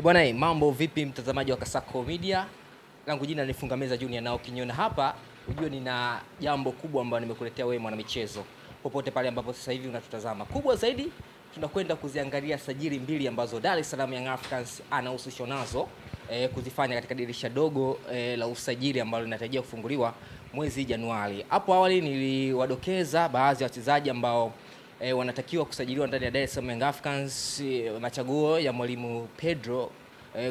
Bwana, mambo vipi mtazamaji wa Kasako Media? Langu jina ni Fungameza Junior, na ukiniona hapa ujue nina jambo kubwa ambalo nimekuletea wewe mwanamichezo. Popote pale ambapo sasa hivi unatutazama. Kubwa zaidi tunakwenda kuziangalia sajili mbili ambazo Dar es Salaam Young Africans anahusishwa nazo kuzifanya katika dirisha dogo la usajili ambalo linatarajia kufunguliwa mwezi Januari. Hapo awali niliwadokeza baadhi ya wachezaji ambao wanatakiwa kusajiliwa ndani ya Dar es Salaam Young Africans, machaguo ya mwalimu Pedro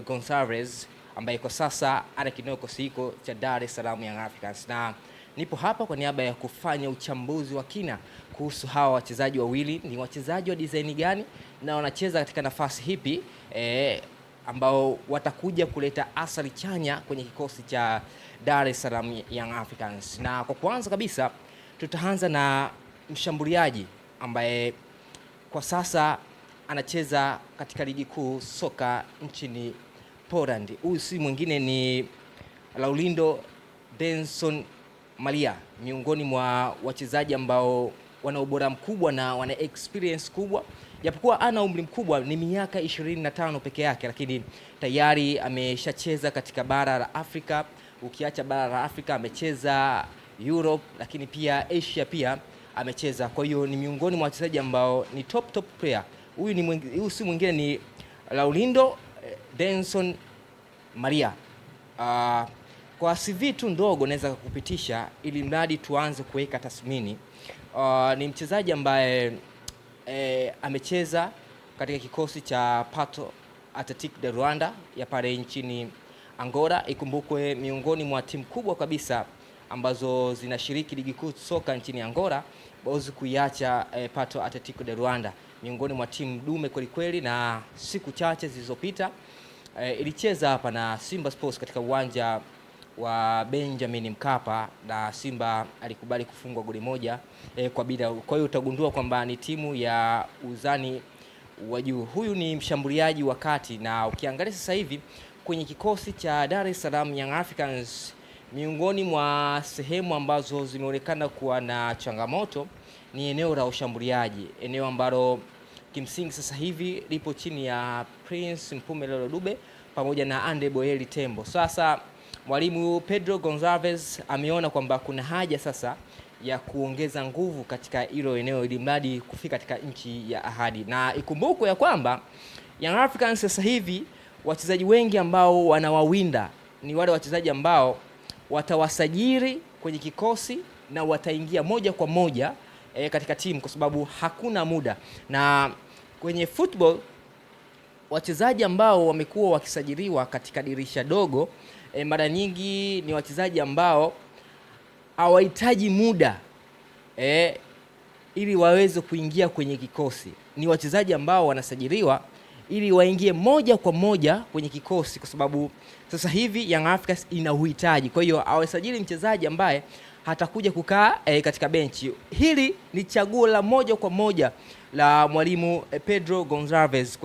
Gonçalves ambaye kwa sasa ana kinoko siko cha Dar es Salaam Young Africans, na nipo hapa kwa niaba ya kufanya uchambuzi wa kina kuhusu hawa wachezaji wawili. Ni wachezaji wa design gani na wanacheza katika nafasi hipi ambao watakuja kuleta athari chanya kwenye kikosi cha Dar es Salaam Young Africans. Na kwa kwanza kabisa tutaanza na mshambuliaji ambaye kwa sasa anacheza katika ligi kuu soka nchini Poland. Huyu si mwingine ni Laurindo Denson Malia, miongoni mwa wachezaji ambao wana ubora mkubwa na wana experience kubwa. Japokuwa ana umri mkubwa, ni miaka 25 peke yake, lakini tayari ameshacheza katika bara la Afrika. Ukiacha bara la Afrika, amecheza Europe, lakini pia Asia pia amecheza. Kwa hiyo ni miongoni mwa wachezaji ambao ni top player. Huyu si mwingine ni Laurindo Denson Malia. Kwa CV tu ndogo naweza kukupitisha ili mradi tuanze kuweka tathmini. Ni mchezaji ambaye amecheza katika kikosi cha Pato Athletic de Rwanda ya pale nchini Angola. Ikumbukwe miongoni mwa timu kubwa kabisa ambazo zinashiriki ligi kuu soka nchini Angola, bawezi kuiacha Pato Athletic de Rwanda, miongoni mwa timu dume kweli kweli, na siku chache zilizopita ilicheza hapa na Simba Sports katika uwanja wa Benjamin Mkapa, na Simba alikubali kufungwa goli moja kwa bila. Kwa hiyo utagundua kwamba ni timu ya uzani wa juu. Huyu ni mshambuliaji wa kati, na ukiangalia sasa hivi kwenye kikosi cha Dar es Salaam Young Africans, miongoni mwa sehemu ambazo zimeonekana kuwa na changamoto ni eneo la ushambuliaji, eneo ambalo kimsingi sasa hivi lipo chini ya Prince Mpumelelo Dube pamoja na Ande Boyeli Tembo. Sasa mwalimu Pedro Gonçalves ameona kwamba kuna haja sasa ya kuongeza nguvu katika hilo eneo ili mradi kufika katika nchi ya ahadi. Na ikumbukwe ya kwamba Young Africans sasa hivi wachezaji wengi ambao wanawawinda ni wale wachezaji ambao watawasajili kwenye kikosi na wataingia moja kwa moja katika timu, kwa sababu hakuna muda. Na kwenye football wachezaji ambao wamekuwa wakisajiliwa katika dirisha dogo mara nyingi ni wachezaji ambao hawahitaji muda ili waweze kuingia kwenye kikosi. Ni wachezaji ambao wanasajiliwa ili waingie moja kwa moja kwenye kikosi, kwa sababu sasa hivi Young Africans ina uhitaji. Kwa hiyo hawasajili mchezaji ambaye hatakuja kukaa katika benchi. Hili ni chaguo la moja kwa moja la mwalimu Pedro Gonçalves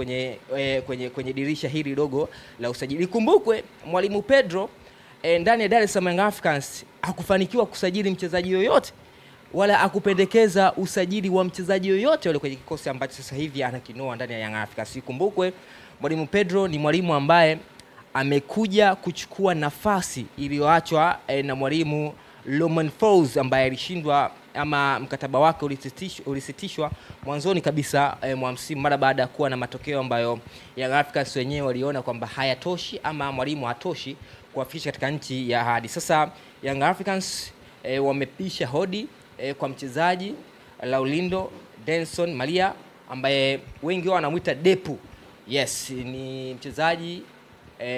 kwenye dirisha hili dogo la usajili. Kumbukwe mwalimu Pedro ndani ya Dar es Salaam Young Africans hakufanikiwa kusajili mchezaji yoyote, wala akupendekeza usajili wa mchezaji yoyote yule kwenye kikosi ambacho sasa hivi anakinoa ndani ya Young Africans. Kumbukwe mwalimu Pedro ni mwalimu ambaye amekuja kuchukua nafasi iliyoachwa na mwalimu Romain Folz ambaye alishindwa ama mkataba wake ulisitishwa mwanzoni kabisa mwa msimu, mara baada ya kuwa na matokeo ambayo Young Africans wenyewe waliona kwamba hayatoshi ama mwalimu hatoshi kuwafikisha katika nchi ya ahadi. Sasa Young Africans wamepisha hodi kwa mchezaji Laurindo Denson Malia ambaye wengi wao wanamuita Depu. Yes, ni mchezaji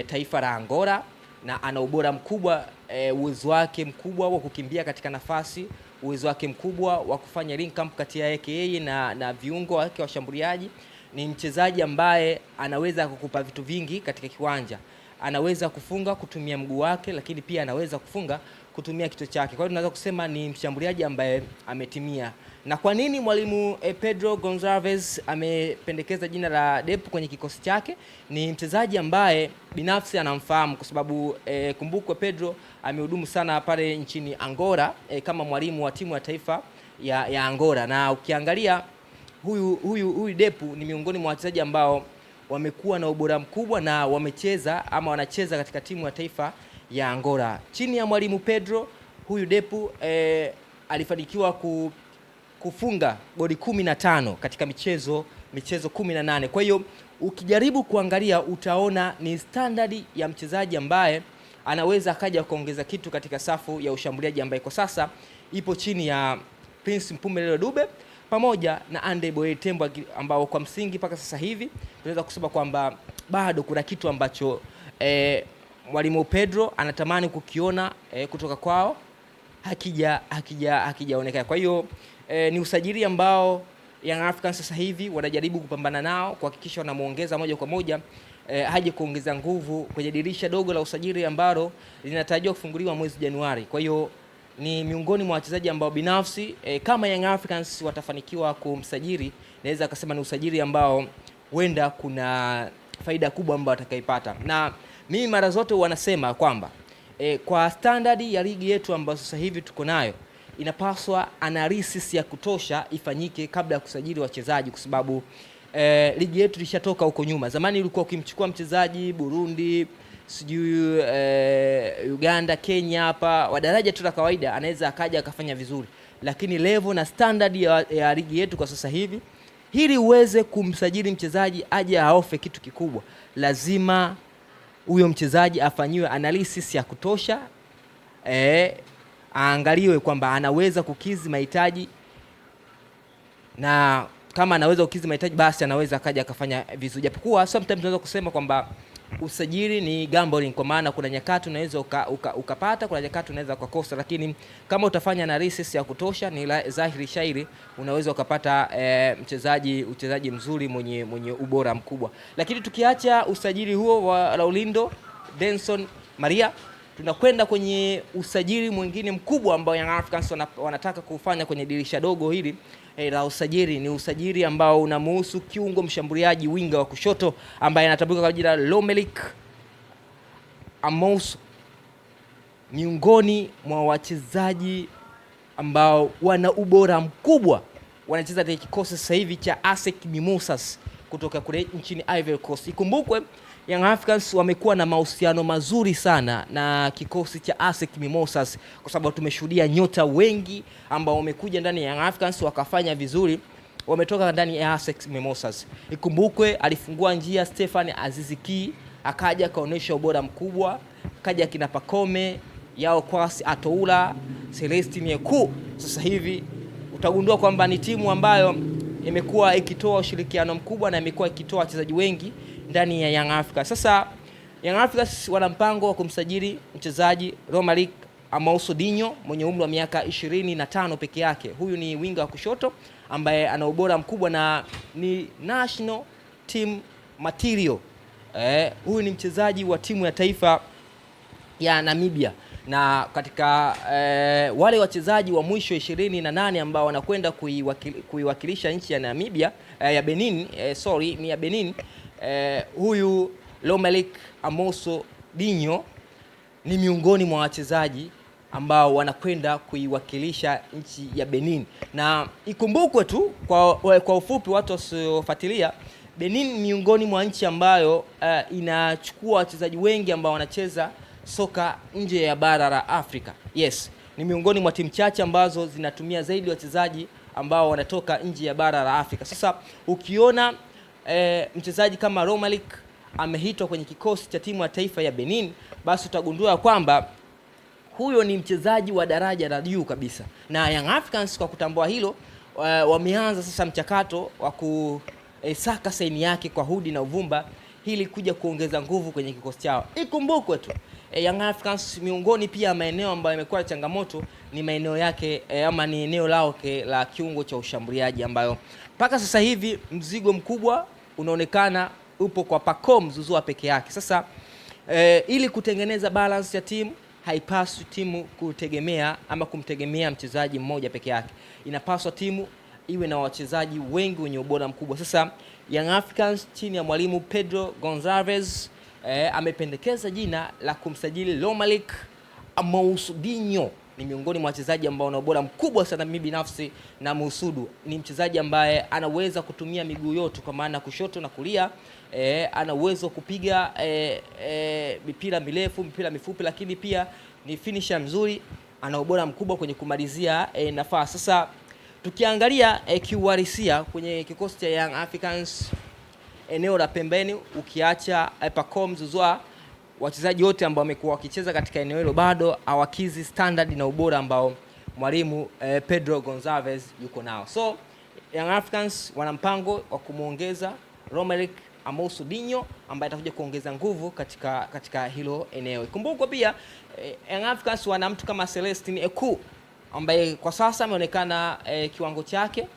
taifa la Angola na ana ubora mkubwa, uwezo wake mkubwa wa kukimbia katika nafasi, uwezo wake mkubwa wa kufanya link up kati yake yeye na viungo wake washambuliaji. Ni mchezaji ambaye anaweza kukupa vitu vingi katika kiwanja. Anaweza kufunga kutumia mguu wake, lakini pia anaweza kufunga kutumia kichwa chake. Kwa hiyo tunaweza kusema ni mshambuliaji ambaye ametimia. Na kwa nini mwalimu Pedro Gonçalves amependekeza jina la Depu kwenye kikosi chake? Ni mchezaji ambaye binafsi anamfahamu, kwa sababu kumbukwe Pedro amehudumu sana pale nchini Angola kama mwalimu wa timu ya taifa ya Angola. Na ukiangalia huyu Depu ni miongoni mwa wachezaji ambao wamekuwa na ubora mkubwa na wamecheza ama wanacheza katika timu ya taifa ya Angola. Chini ya mwalimu Pedro, huyu Depu alifanikiwa kufunga goli 15 katika michezo 18. Kwa hiyo ukijaribu kuangalia utaona ni standard ya mchezaji ambaye anaweza akaja kuongeza kitu katika safu ya ushambuliaji ambaye kwa sasa ipo chini ya Prince Mpumelelo Dube pamoja na Andre Boye Tembo, ambao kwa msingi mpaka sasa hivi tunaweza kusema kwamba bado kuna kitu ambacho mwalimu Pedro anatamani kukiona kutoka kwao hakijaonekana. Kwa hiyo ni usajili ambao Young Africans sasa hivi wanajaribu kupambana nao kuhakikisha wanamuongeza moja kwa moja haje kuongeza nguvu kwenye dirisha dogo la usajili ambalo linatarajiwa kufunguliwa mwezi Januari. Kwa hiyo ni miongoni mwa wachezaji ambao binafsi kama Young Africans watafanikiwa kumsajili, naweza kusema ni usajili ambao huenda kuna faida kubwa ambayo atakaipata. Na mimi mara zote wanasema kwamba kwa standard ya ligi yetu ambayo sasa hivi tuko nayo, inapaswa analysis ya kutosha ifanyike kabla ya kusajili wachezaji, kwa sababu ligi yetu ilishatoka huko nyuma. Zamani ulikuwa ukimchukua mchezaji Burundi, sijui Uganda, Kenya hapa wa daraja tu la kawaida, anaweza akaja akafanya vizuri, lakini level na standard ya ligi yetu kwa sasa hivi, ili uweze kumsajili mchezaji aje aofe kitu kikubwa, lazima huyo mchezaji afanyiwe analysis ya kutosha, aangaliwe kwamba anaweza kukizi mahitaji, na kama anaweza kukizi mahitaji basi anaweza akaja akafanya vizuri. Japokuwa sometimes tunaweza kusema kwamba usajili ni gambling, kwa maana kuna nyakati unaweza ukapata, kuna nyakati unaweza kukosa, lakini kama utafanya analysis ya kutosha, ni dhahiri shairi unaweza ukapata mchezaji mzuri mwenye ubora mkubwa. Lakini tukiacha usajili huo wa Laulindo Denson Maria, tunakwenda kwenye usajili mwingine mkubwa ambao Young Africans wanataka kufanya kwenye dirisha dogo hili la usajili. Ni usajili ambao unamuhusu kiungo mshambuliaji winga wa kushoto ambaye anatambulika kwa jina Lomelik Amos, miongoni mwa wachezaji ambao wana ubora mkubwa, wanacheza katika kikosi sasa hivi cha ASEC Mimosas kutoka kule nchini Ivory Coast. Ikumbukwe Young Africans wamekuwa na mahusiano mazuri sana na kikosi cha ASEC Mimosas, kwa sababu tumeshuhudia nyota wengi ambao wamekuja ndani ya Young Africans wakafanya vizuri, wametoka ndani ya ASEC Mimosas. Ikumbukwe alifungua njia Stefan Aziziki, akaja akaonesha ubora mkubwa, akaja kina Pakome Yao Kwasi Atoula, Celestine Yeku. Sasa hivi utagundua kwamba ni timu ambayo imekuwa ikitoa ushirikiano mkubwa na imekuwa ikitoa wachezaji wengi ndani ya Young Africans. Sasa Young Africans wana mpango wa kumsajili mchezaji Romaric Amauso Dinho mwenye umri wa miaka 25 peke yake. Huyu ni winga wa kushoto ambaye ana ubora mkubwa na ni national team material. Huyu ni mchezaji wa timu ya taifa ya Namibia, na katika wale wachezaji wa mwisho 28 ambao wanakwenda kuiwakilisha nchi ya Namibia ya Benin, ni ya Benin, huyu Lomelik Amoso Dinho ni miongoni mwa wachezaji ambao wanakwenda kuiwakilisha nchi ya Benin. Na ikumbukwe tu kwa ufupi, watu wasiofuatilia, Benin miongoni mwa nchi ambayo inachukua wachezaji wengi ambao wanacheza soka nje ya bara la Afrika. Yes, ni miongoni mwa timu chache ambazo zinatumia zaidi wachezaji ambao wanatoka nje ya bara la Afrika. Sasa ukiona mchezaji kama Romaric amehitwa kwenye kikosi cha timu ya taifa ya Benin, basi utagundua kwamba huyo ni mchezaji wa daraja la juu kabisa. Na Young Africans kwa kutambua hilo, wameanza sasa mchakato wa kusaka saini yake kwa hudi na uvumba ili kuja kuongeza nguvu kwenye kikosi chao. Ikumbukwe tu Young Africans miongoni pia maeneo ambayo yamekuwa changamoto ni maeneo yake ama ni eneo lao la kiungo cha ushambuliaji, ambayo mpaka sasa hivi mzigo mkubwa unaonekana upo kwa Pacome Zouzoua peke yake. Sasa ili kutengeneza balance ya timu, haipaswi timu kutegemea ama kumtegemea mchezaji mmoja peke yake. Inapaswa timu iwe na wachezaji wengi wenye ubora mkubwa. Sasa Young Africans chini ya mwalimu Pedro Gonçalves amependekeza jina la kumsajili Lomelik Amauso Dinho, ni miongoni mwa wachezaji ambao wana ubora mkubwa sana. Mimi binafsi na muhusudu, ni mchezaji ambaye anaweza kutumia miguu yote, kwa maana kushoto na kulia. Ana uwezo kupiga mipira mirefu, mipira mifupi, lakini pia ni finisher mzuri, ana ubora mkubwa kwenye kumalizia nafasi. Sasa tukiangalia kiuhalisia kwenye kikosi cha Young Africans, eneo la pembeni ukiacha Pacome Zouzoua, wachezaji wote ambao wamekuwa wakicheza katika eneo hilo bado hawakizi standard na ubora ambao mwalimu Pedro Gonçalves yuko nao. So Young Africans wana mpango wa kumuongeza Romerick Amosu Dinho ambaye atakuja kuongeza nguvu katika hilo eneo. Ikumbukwe pia Young Africans wana mtu kama Celestine Eku ambaye kwa sasa ameonekana kiwango chake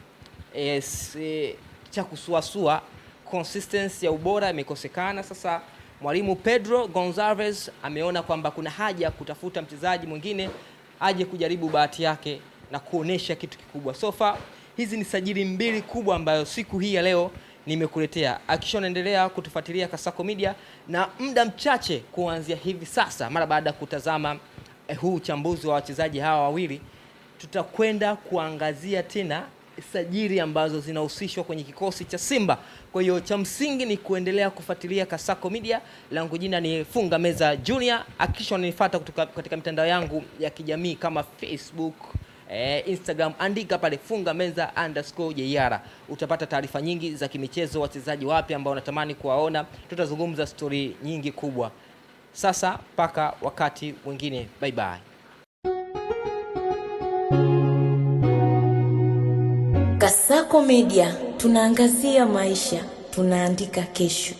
cha kusuasua, consistency ya ubora imekosekana. Sasa mwalimu Pedro Gonçalves ameona kwamba kuna haja kutafuta mchezaji mwingine aje kujaribu bahati yake na kuonesha kitu kikubwa. So far hizi ni sajili mbili kubwa ambayo siku hii ya leo nimekuletea. Hakikisha unaendelea kutufuatilia Kasako Media, na muda mchache kuanzia hivi sasa, mara baada ya kutazama huu uchambuzi wa wachezaji hawa wawili, tutakwenda kuangazia tena sajili ambazo zinahusishwa kwenye kikosi cha Simba. Kwa hiyo cha msingi ni kuendelea kufuatilia Kasako Media. Langu jina ni Funga Meza Junior. Hakikisha unanifuata katika mitandao yangu ya kijamii kama Facebook, Instagram, andika pale Funga Meza _JR. Utapata taarifa nyingi za kimichezo, wachezaji wapya ambao unatamani kuwaona. Tutazungumza story nyingi kubwa. Sasa mpaka wakati mwingine, bye bye. Kasako Media, tunaangazia maisha, tunaandika kesho.